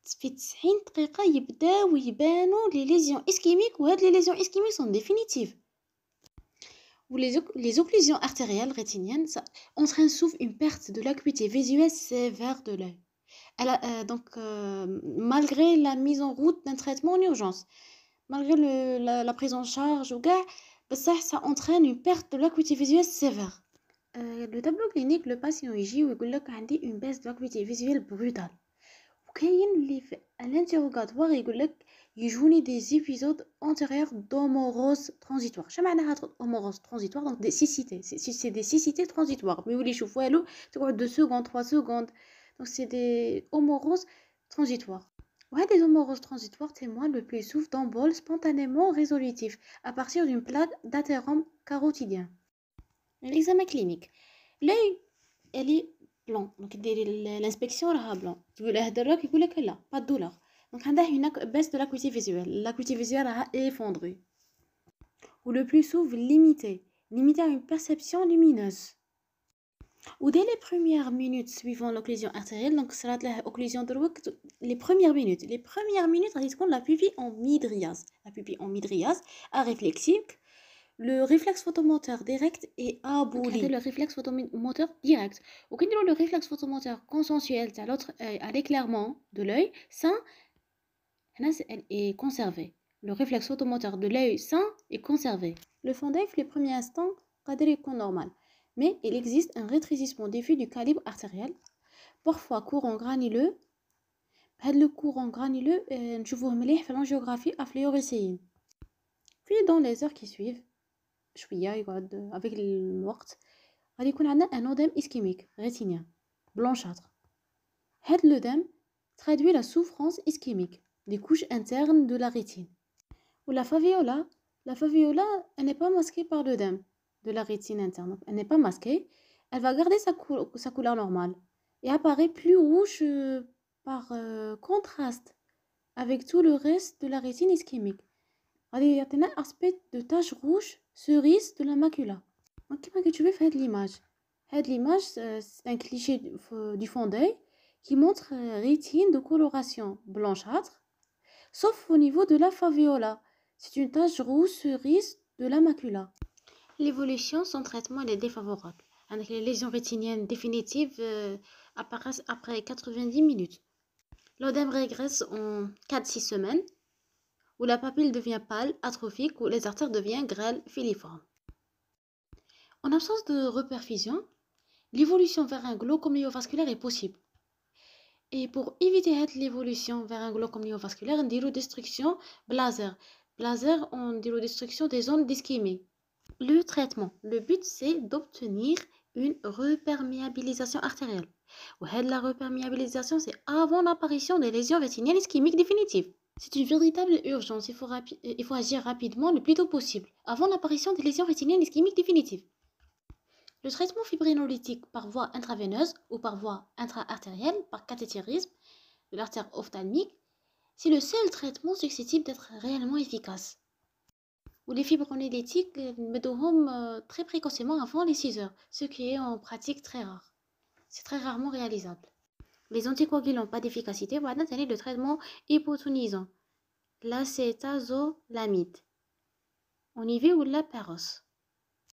A: في 90 دقيقة يبداو يبانوا لي ليزيون اسكيميك وهاد لي ليزيون اسكيميك سون ديفينيتيف ou les occlusions artérielles rétiniennes ça entraîne souvent une perte de l'acuité visuelle sévère de l'œil. Donc malgré la mise en route d'un traitement en urgence, malgré la prise en charge ou gars, ça entraîne une perte de l'acuité visuelle sévère. Le tableau clinique, le patient يجي ويقول لك عندي une baisse de l'acuité visuelle brutale. وكاين اللي à l'interrogatoire يقول لك يجوني des épisodes antérieurs d'homorose transitoire. شنو معنى هاد homorose transitoire؟ donc des cécités. C'est des cécités transitoires. ما يولي يشوف والو تقعد 2 secondes 3 secondes. Donc c'est des homoroses transitoires. وهاد les homoroses transitoires témoignent le plus souvent d'emboles spontanément résolutifs à partir d'une plaque d'athérome carotidien. L'examen clinique. L'œil elle est blanc. Donc l'inspection راها blanc. تقول هدرك يقول لك لا pas de douleur. Donc عندها هناك baisse de l'acuité visuelle. L'acuité visuelle راها effondrée. Ou le plus souvent limité à une perception lumineuse. Ou dès les premières minutes suivant l'occlusion artérielle, donc صرات له occlusion دروك les premières minutes غادي تكون la pupille en mydriase. La pupille en mydriase aréflexique. Le réflexe photomoteur direct est aboli. Le réflexe photomoteur direct. Ou quand le réflexe photomoteur consensuel à l'autre œil, à l'éclairement de l'œil, ça est conservé. Le réflexe photomoteur de l'œil sain est conservé. Le fond d'œil, les premiers instants, est normal. Mais il existe un rétrécissement diffus du calibre artériel, parfois courant granuleux. Le courant granuleux, je vous remercie pour l'angiographie à fluorescéine. Puis dans les heures qui suivent, avec le temps, غادي يكون عندنا un œdème ischémique rétinien blanchâtre. هاد l'œdème traduit la souffrance ischémique des couches internes de la rétine. Ou la faviola, elle n'est pas masquée par l'œdème de la rétine interne. Elle n'est pas masquée, elle va garder sa couleur normale et apparaît plus rouge par contraste avec tout le reste de la rétine ischémique. غادي يعطينا aspect de tache rouge cerise de la macula. Donc كما كتشوفي في هاد l'image c'est un cliché du fond d'œil qui montre rétine de coloration blanchâtre sauf au niveau de la faviola. C'est une tache rouge cerise de la macula. L'évolution sans traitement elle est défavorable. Les lésions rétiniennes définitives apparaissent après 90 minutes. L'œdème régresse en 4-6 semaines où la papille devient pâle, atrophique, où les artères deviennent grêles, filiformes. En absence de reperfusion, l'évolution vers un glaucome néovasculaire est possible. Et pour éviter l'évolution vers un glaucome néovasculaire, on dit destruction laser. Laser, on dit destruction des zones d'ischémie. Le traitement, le but c'est d'obtenir une reperméabilisation artérielle. La reperméabilisation, c'est avant l'apparition des lésions rétiniennes ischémiques définitives. C'est une véritable urgence, il faut agir rapidement le plus tôt possible, avant l'apparition des lésions rétiniennes ischémiques définitives. Le traitement fibrinolytique par voie intraveineuse ou par voie intra-artérielle, par cathétérisme de l'artère ophtalmique, c'est le seul traitement susceptible d'être réellement efficace. Ou les fibrinolytiques, mettons très précocement avant les 6 heures, ce qui est en pratique très rare. C'est très rarement réalisable. Les anticoagulants n'ont pas d'efficacité, voilà le traitement hypotonisant, l'acétazolamide, on y vit ou la péros.